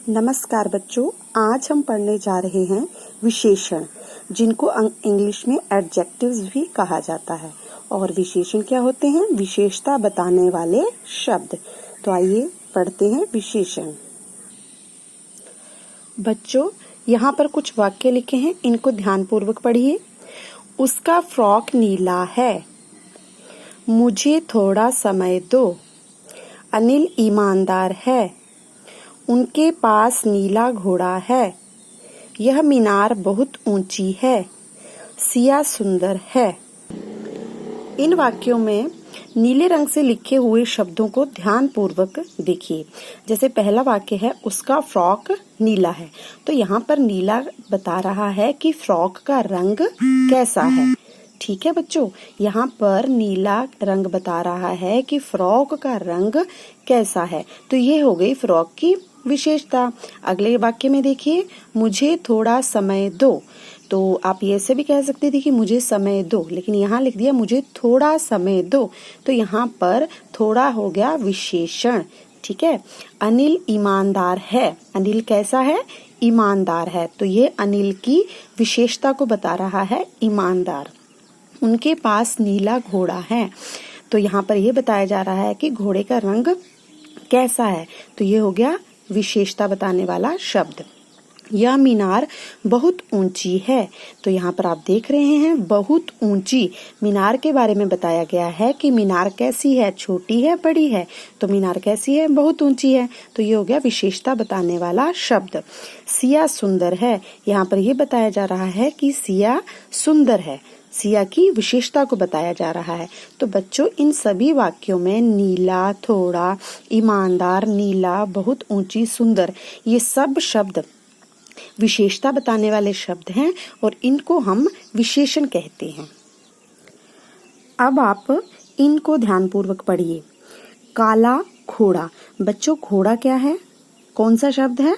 नमस्कार बच्चों, आज हम पढ़ने जा रहे हैं विशेषण, जिनको इंग्लिश में एडजेक्टिव्स भी कहा जाता है। और विशेषण क्या होते हैं? विशेषता बताने वाले शब्द। तो आइए पढ़ते हैं विशेषण। बच्चों, यहाँ पर कुछ वाक्य लिखे हैं, इनको ध्यानपूर्वक पढ़िए। उसका फ्रॉक नीला है। मुझे थोड़ा समय दो। अनिल ईमानदार है। उनके पास नीला घोड़ा है। यह मीनार बहुत ऊंची है। सिया सुंदर है। इन वाक्यों में नीले रंग से लिखे हुए शब्दों को ध्यान पूर्वक देखिए। जैसे पहला वाक्य है, उसका फ्रॉक नीला है। तो यहाँ पर नीला बता रहा है कि फ्रॉक का रंग कैसा है। ठीक है बच्चों, यहाँ पर नीला रंग बता रहा है कि फ्रॉक का रंग कैसा है। तो ये हो गई फ्रॉक की विशेषता। अगले वाक्य में देखिए, मुझे थोड़ा समय दो। तो आप ये ऐसे भी कह सकते थे कि मुझे समय दो, लेकिन यहाँ लिख दिया मुझे थोड़ा समय दो। तो यहाँ पर थोड़ा हो गया विशेषण। ठीक है। अनिल ईमानदार है। अनिल कैसा है? ईमानदार है। तो ये अनिल की विशेषता को बता रहा है, ईमानदार। उनके पास नीला घोड़ा है। तो यहाँ पर यह बताया जा रहा है कि घोड़े का रंग कैसा है। तो ये हो गया विशेषता बताने वाला शब्द। यह मीनार बहुत ऊंची है। तो यहाँ पर आप देख रहे हैं, बहुत ऊंची। मीनार के बारे में बताया गया है कि मीनार कैसी है, छोटी है, बड़ी है। तो मीनार कैसी है? बहुत ऊंची है। तो ये हो गया विशेषता बताने वाला शब्द। सिया सुंदर है। यहाँ पर यह बताया जा रहा है कि सिया सुंदर है। सिया की विशेषता को बताया जा रहा है। तो बच्चों, इन सभी वाक्यों में नीला, थोड़ा, ईमानदार, नीला, बहुत ऊंची, सुंदर, ये सब शब्द विशेषता बताने वाले शब्द हैं और इनको हम विशेषण कहते हैं। अब आप इनको ध्यानपूर्वक पढ़िए। काला घोड़ा। बच्चों, घोड़ा क्या है? कौन सा शब्द है?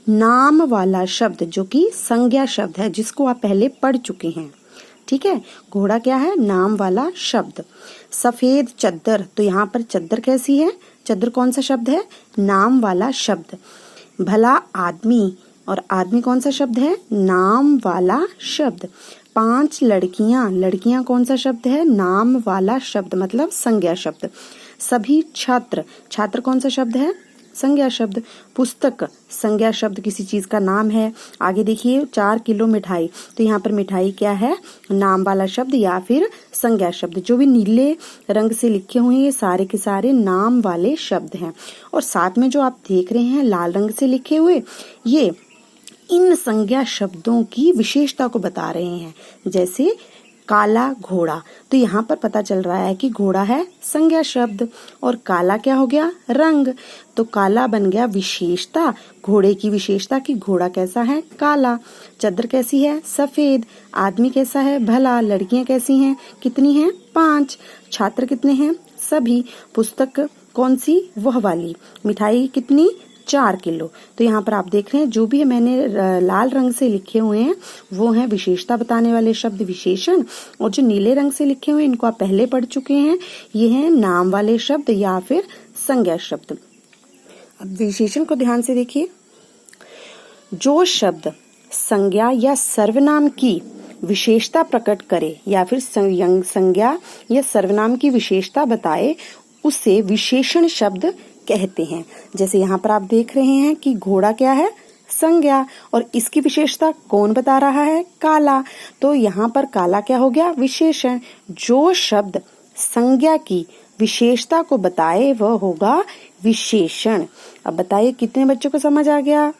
नाम वाला शब्द, जो कि संज्ञा शब्द है, जिसको आप पहले पढ़ चुके हैं। ठीक है। घोड़ा क्या है? नाम वाला शब्द। सफेद चद्दर। तो यहाँ पर चद्दर कैसी है? चद्दर कौन सा शब्द है? नाम वाला शब्द। भला आदमी। और आदमी कौन सा शब्द है? नाम वाला शब्द। 5 लड़कियां। लड़कियां कौन सा शब्द है? नाम वाला शब्द, मतलब संज्ञा शब्द। सभी छात्र। छात्र कौन सा शब्द है? संज्ञा शब्द। पुस्तक संज्ञा शब्द, किसी चीज का नाम है। आगे देखिए, 4 किलो मिठाई। तो यहाँ पर मिठाई क्या है? नाम वाला शब्द या फिर संज्ञा शब्द। जो भी नीले रंग से लिखे हुए हैं, ये सारे के सारे नाम वाले शब्द हैं। और साथ में जो आप देख रहे हैं लाल रंग से लिखे हुए, ये इन संज्ञा शब्दों की विशेषता को बता रहे हैं। जैसे काला घोड़ा। तो यहाँ पर पता चल रहा है कि घोड़ा है संज्ञा शब्द और काला क्या हो गया? रंग। तो काला बन गया विशेषता, घोड़े की विशेषता कि घोड़ा कैसा है? काला। चद्दर कैसी है? सफेद। आदमी कैसा है? भला। लड़कियां कैसी हैं? कितनी हैं? 5। छात्र कितने हैं? सभी। पुस्तक कौन सी? वह वाली। मिठाई कितनी? 4 किलो। तो यहाँ पर आप देख रहे हैं, जो भी मैंने लाल रंग से लिखे हुए हैं वो हैं विशेषता बताने वाले शब्द, विशेषण। और जो नीले रंग से लिखे हुए हैं, इनको आप पहले पढ़ चुके हैं, ये हैं नाम वाले शब्द या फिर संज्ञा शब्द। अब विशेषण को ध्यान से देखिए। जो शब्द संज्ञा या सर्वनाम की विशेषता प्रकट करे या फिर संज्ञा या सर्वनाम की विशेषता बताए, उसे विशेषण शब्द कहते हैं। जैसे यहाँ पर आप देख रहे हैं कि घोड़ा क्या है? संज्ञा। और इसकी विशेषता कौन बता रहा है? काला। तो यहाँ पर काला क्या हो गया? विशेषण। जो शब्द संज्ञा की विशेषता को बताए वह होगा विशेषण। अब बताइए, कितने बच्चों को समझ आ गया?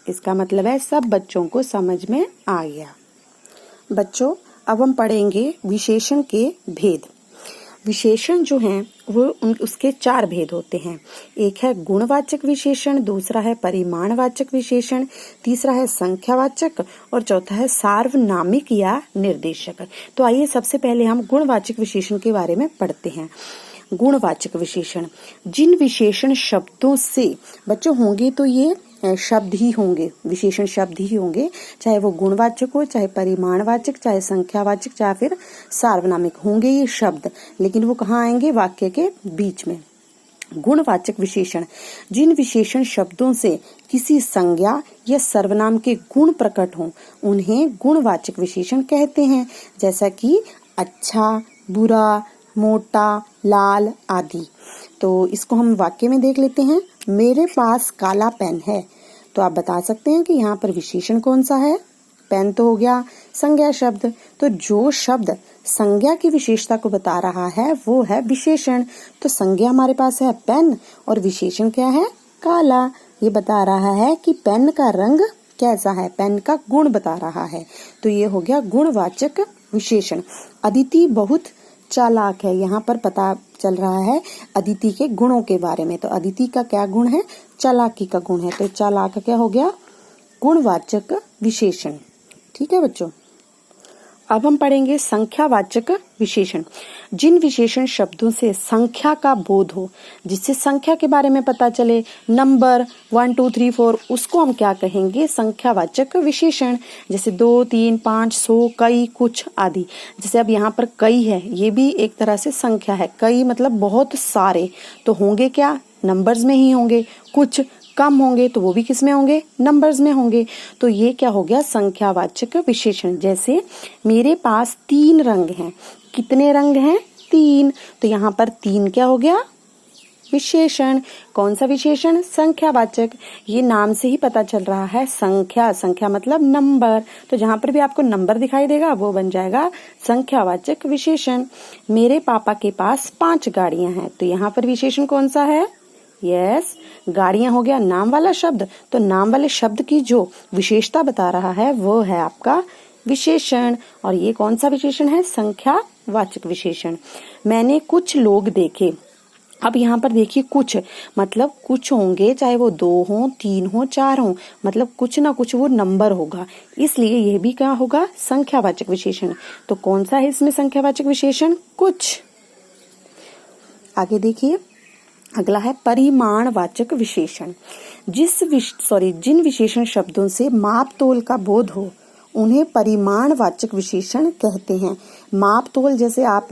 इसका मतलब है सब बच्चों को समझ में आ गया। बच्चों, अब हम पढ़ेंगे विशेषण के भेद। विशेषण जो हैं वो उसके 4 भेद होते हैं। एक है गुणवाचक विशेषण, दूसरा है परिमाणवाचक विशेषण, तीसरा है संख्यावाचक और चौथा है सार्वनामिक या निर्देशक। तो आइए सबसे पहले हम गुणवाचक विशेषण के बारे में पढ़ते हैं। गुणवाचक विशेषण, जिन विशेषण शब्दों से बच्चों होंगे, तो ये शब्द ही होंगे, विशेषण शब्द ही होंगे, चाहे वो गुणवाचक हो, चाहे परिमाणवाचक, चाहे संख्यावाचक, चाहे फिर सार्वनामिक, होंगे ये शब्द। लेकिन वो कहाँ आएंगे? वाक्य के बीच में। गुणवाचक विशेषण, जिन विशेषण शब्दों से किसी संज्ञा या सर्वनाम के गुण प्रकट हों उन्हें गुणवाचक विशेषण कहते हैं, जैसा कि अच्छा, बुरा, मोटा, लाल आदि। तो इसको हम वाक्य में देख लेते हैं। मेरे पास काला पेन है। तो आप बता सकते हैं कि यहाँ पर विशेषण कौन सा है? पेन तो हो गया संज्ञा शब्द, तो जो शब्द संज्ञा की विशेषता को बता रहा है वो है विशेषण। तो संज्ञा हमारे पास है पेन और विशेषण क्या है? काला। ये बता रहा है कि पेन का रंग कैसा है, पेन का गुण बता रहा है। तो ये हो गया गुणवाचक विशेषण। अदिति बहुत चालाक है, यहाँ पर पता चल रहा है अदिति के गुणों के बारे में। तो अदिति का क्या गुण है? चालाकी का गुण है। तो चालाक क्या हो गया? गुणवाचक विशेषण। ठीक है बच्चों, अब हम पढ़ेंगे संख्यावाचक विशेषण। जिन विशेषण शब्दों से संख्या का बोध हो, जिससे संख्या के बारे में पता चले, नंबर 1 2 3 4, उसको हम क्या कहेंगे? संख्यावाचक विशेषण। जैसे 2 3 5 100, कई, कुछ आदि। जैसे अब यहाँ पर कई है, ये भी एक तरह से संख्या है। कई मतलब बहुत सारे, तो होंगे क्या? नंबर्स में ही होंगे। कुछ कम होंगे तो वो भी किस में होंगे? नंबर्स में होंगे। तो ये क्या हो गया? संख्यावाचक विशेषण। जैसे मेरे पास 3 रंग हैं। कितने रंग हैं? 3। तो यहाँ पर 3 क्या हो गया? विशेषण। कौन सा विशेषण? संख्यावाचक। ये नाम से ही पता चल रहा है संख्या। संख्या मतलब नंबर। तो जहां पर भी आपको नंबर दिखाई देगा वो बन जाएगा संख्यावाचक विशेषण। मेरे पापा के पास 5 गाड़ियां हैं। तो यहाँ पर विशेषण कौन सा है? यस, गाड़ियां हो गया नाम वाला शब्द। तो नाम वाले शब्द की जो विशेषता बता रहा है वो है आपका विशेषण। और ये कौन सा विशेषण है? संख्यावाचक विशेषण। मैंने कुछ लोग देखे। अब यहाँ पर देखिए कुछ मतलब कुछ होंगे, चाहे वो 2 हो, 3 हो, 4 हो, मतलब कुछ ना कुछ वो नंबर होगा, इसलिए ये भी क्या होगा? संख्यावाचक विशेषण। तो कौन सा है इसमें संख्यावाचक विशेषण? कुछ। आगे देखिए, अगला है परिमाणवाचक विशेषण। जिन विशेषण शब्दों से माप तोल का बोध हो उन्हें परिमाणवाचक विशेषण कहते हैं। माप तोल, जैसे आप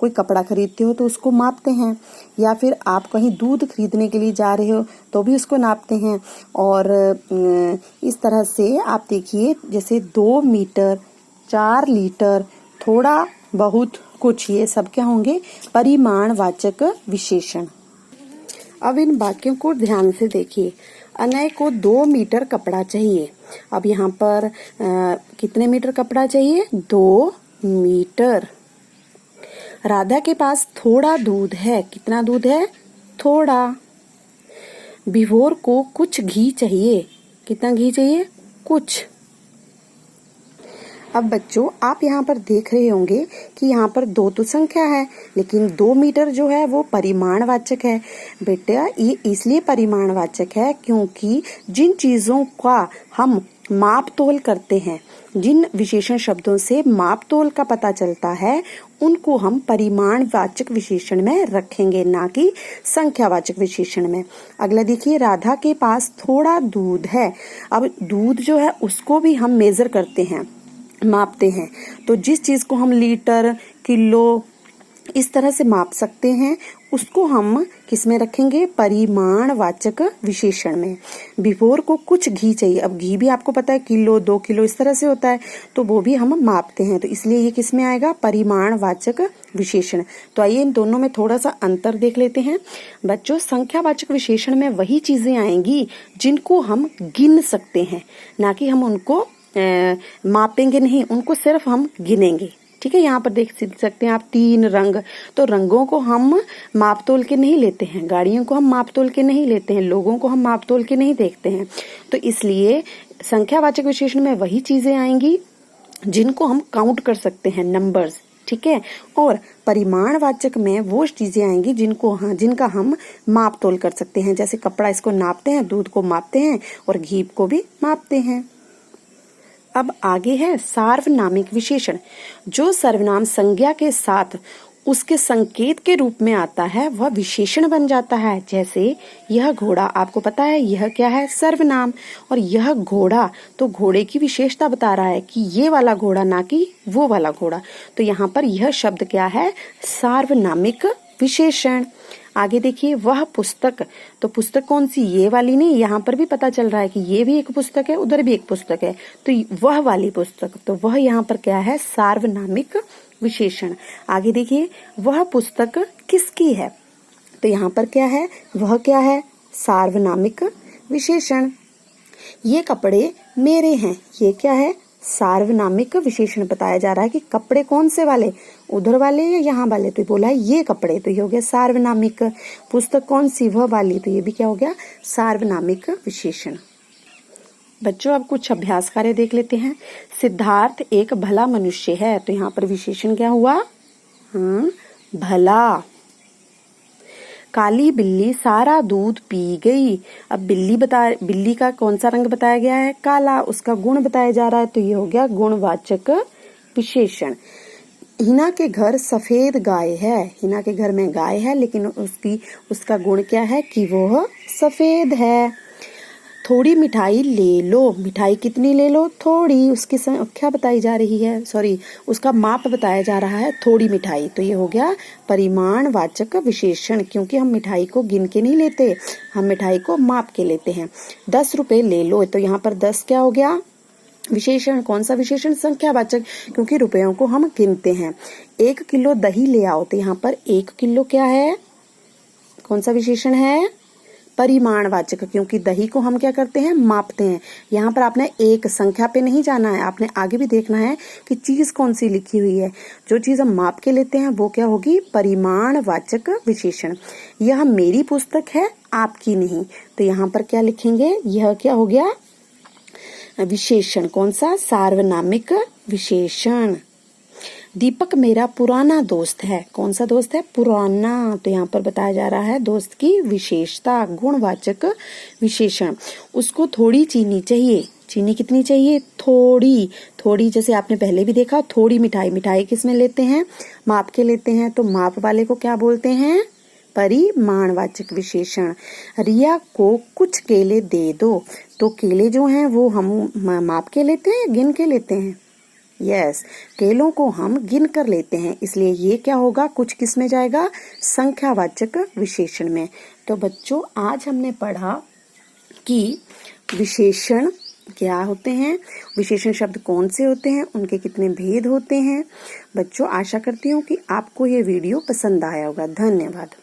कोई कपड़ा खरीदते हो तो उसको मापते हैं, या फिर आप कहीं दूध खरीदने के लिए जा रहे हो तो भी उसको नापते हैं। और इस तरह से आप देखिए, जैसे 2 मीटर, 4 लीटर, थोड़ा बहुत, कुछ, ये सब क्या होंगे? परिमाणवाचक विशेषण। अब इन वाक्यों को ध्यान से देखिए। अनय को 2 मीटर कपड़ा चाहिए। अब यहाँ पर कितने मीटर कपड़ा चाहिए? 2 मीटर। राधा के पास थोड़ा दूध है। कितना दूध है? थोड़ा। विभोर को कुछ घी चाहिए। कितना घी चाहिए? कुछ। अब बच्चों, आप यहाँ पर देख रहे होंगे कि यहाँ पर 2 तो संख्या है, लेकिन 2 मीटर जो है वो परिमाणवाचक है। बेटा, ये इसलिए परिमाणवाचक है क्योंकि जिन चीजों का हम माप तोल करते हैं, जिन विशेषण शब्दों से माप तोल का पता चलता है, उनको हम परिमाणवाचक विशेषण में रखेंगे, ना कि संख्यावाचक विशेषण में। अगला देखिए, राधा के पास थोड़ा दूध है। अब दूध जो है उसको भी हम मेजर करते हैं, मापते हैं। तो जिस चीज को हम लीटर, किलो इस तरह से माप सकते हैं, उसको हम किस में रखेंगे? परिमाणवाचक विशेषण में। विभोर को कुछ घी चाहिए। अब घी भी आपको पता है किलो, 2 किलो इस तरह से होता है, तो वो भी हम मापते हैं। तो इसलिए ये किस में आएगा? परिमाणवाचक विशेषण। तो आइए इन दोनों में थोड़ा सा अंतर देख लेते हैं। बच्चों, संख्यावाचक विशेषण में वही चीजें आएंगी जिनको हम गिन सकते हैं, ना कि हम उनको मापेंगे नहीं, उनको सिर्फ हम गिनेंगे। ठीक है, यहाँ पर देख सकते हैं आप 3 रंग। तो रंगों को हम माप तोल के नहीं लेते हैं, गाड़ियों को हम माप तोल के नहीं लेते हैं, लोगों को हम माप तोल के नहीं देखते हैं। तो इसलिए संख्यावाचक विशेषण में वही चीजें आएंगी जिनको हम काउंट कर सकते हैं, नंबर्स। ठीक है, और परिमाणवाचक में वो चीजें आएंगी जिनका हम माप तोल कर सकते हैं। जैसे कपड़ा, इसको नापते हैं, दूध को मापते हैं और घी को भी मापते हैं। अब आगे है सार्वनामिक विशेषण। जो सर्वनाम संज्ञा के साथ उसके संकेत के रूप में आता है वह विशेषण बन जाता है। जैसे यह घोड़ा, आपको पता है यह क्या है? सर्वनाम। और यह घोड़ा, तो घोड़े की विशेषता बता रहा है कि ये वाला घोड़ा, ना कि वो वाला घोड़ा। तो यहाँ पर यह शब्द क्या है? सार्वनामिक विशेषण। आगे देखिए वह पुस्तक, तो पुस्तक कौन सी, ये वाली नहीं, यहाँ पर भी पता चल रहा है कि ये भी एक पुस्तक है, उधर भी एक पुस्तक है, तो वह वाली पुस्तक, तो वह यहाँ पर क्या है, सार्वनामिक विशेषण। आगे देखिए वह पुस्तक किसकी है, तो यहाँ पर क्या है, वह क्या है, सार्वनामिक विशेषण। ये कपड़े मेरे हैं, ये क्या है, सार्वनामिक विशेषण बताया जा रहा है कि कपड़े कौन से वाले, उधर वाले या यहाँ वाले, तो बोला है ये कपड़े, तो ये हो गया सार्वनामिक। पुस्तक कौन सी, वह वाली, तो ये भी क्या हो गया, सार्वनामिक विशेषण। बच्चों अब कुछ अभ्यास कार्य देख लेते हैं। सिद्धार्थ एक भला मनुष्य है, तो यहाँ पर विशेषण क्या हुआ, भला। काली बिल्ली सारा दूध पी गई, अब बिल्ली का कौन सा रंग बताया गया है, काला, उसका गुण बताया जा रहा है, तो ये हो गया गुणवाचक विशेषण। हिना के घर सफेद गाय है, हिना के घर में गाय है लेकिन उसका गुण क्या है कि वो सफेद है। थोड़ी मिठाई ले लो, मिठाई कितनी ले लो, थोड़ी, उसकी संख्या बताई जा रही है, सॉरी उसका माप बताया जा रहा है, थोड़ी मिठाई, तो ये हो गया परिमाणवाचक विशेषण, क्योंकि हम मिठाई को गिन के नहीं लेते, हम मिठाई को माप के लेते हैं। 10 रुपए ले लो, तो यहाँ पर 10 क्या हो गया, विशेषण, कौन सा विशेषण, संख्यावाचक, क्योंकि रुपयों को हम गिनते हैं। 1 किलो दही ले आओ, तो यहाँ पर 1 किलो क्या है, कौन सा विशेषण है, परिमाणवाचक, क्योंकि दही को हम क्या करते हैं, मापते हैं। यहाँ पर आपने एक संख्या पे नहीं जाना है, आपने आगे भी देखना है कि चीज कौन सी लिखी हुई है। जो चीज हम माप के लेते हैं वो क्या होगी, परिमाणवाचक विशेषण। यह मेरी पुस्तक है, आपकी नहीं, तो यहाँ पर क्या लिखेंगे, यह क्या हो गया, विशेषण, कौन सा, सार्वनामिक विशेषण। दीपक मेरा पुराना दोस्त है, कौन सा दोस्त है, पुराना, तो यहाँ पर बताया जा रहा है दोस्त की विशेषता, गुणवाचक विशेषण। उसको थोड़ी चीनी चाहिए, चीनी कितनी चाहिए, थोड़ी, थोड़ी, जैसे आपने पहले भी देखा, थोड़ी मिठाई, मिठाई किसमें लेते हैं, माप के लेते हैं, तो माप वाले को क्या बोलते हैं, परिमाणवाचक विशेषण। रिया को कुछ केले दे दो, तो केले जो हैं वो हम माप के लेते हैं, गिन के लेते हैं, यस, केलों को हम गिन कर लेते हैं, इसलिए ये क्या होगा, कुछ किस में जाएगा, संख्यावाचक विशेषण में। तो बच्चों आज हमने पढ़ा कि विशेषण क्या होते हैं, विशेषण शब्द कौन से होते हैं, उनके कितने भेद होते हैं। बच्चों आशा करती हूँ कि आपको ये वीडियो पसंद आया होगा। धन्यवाद।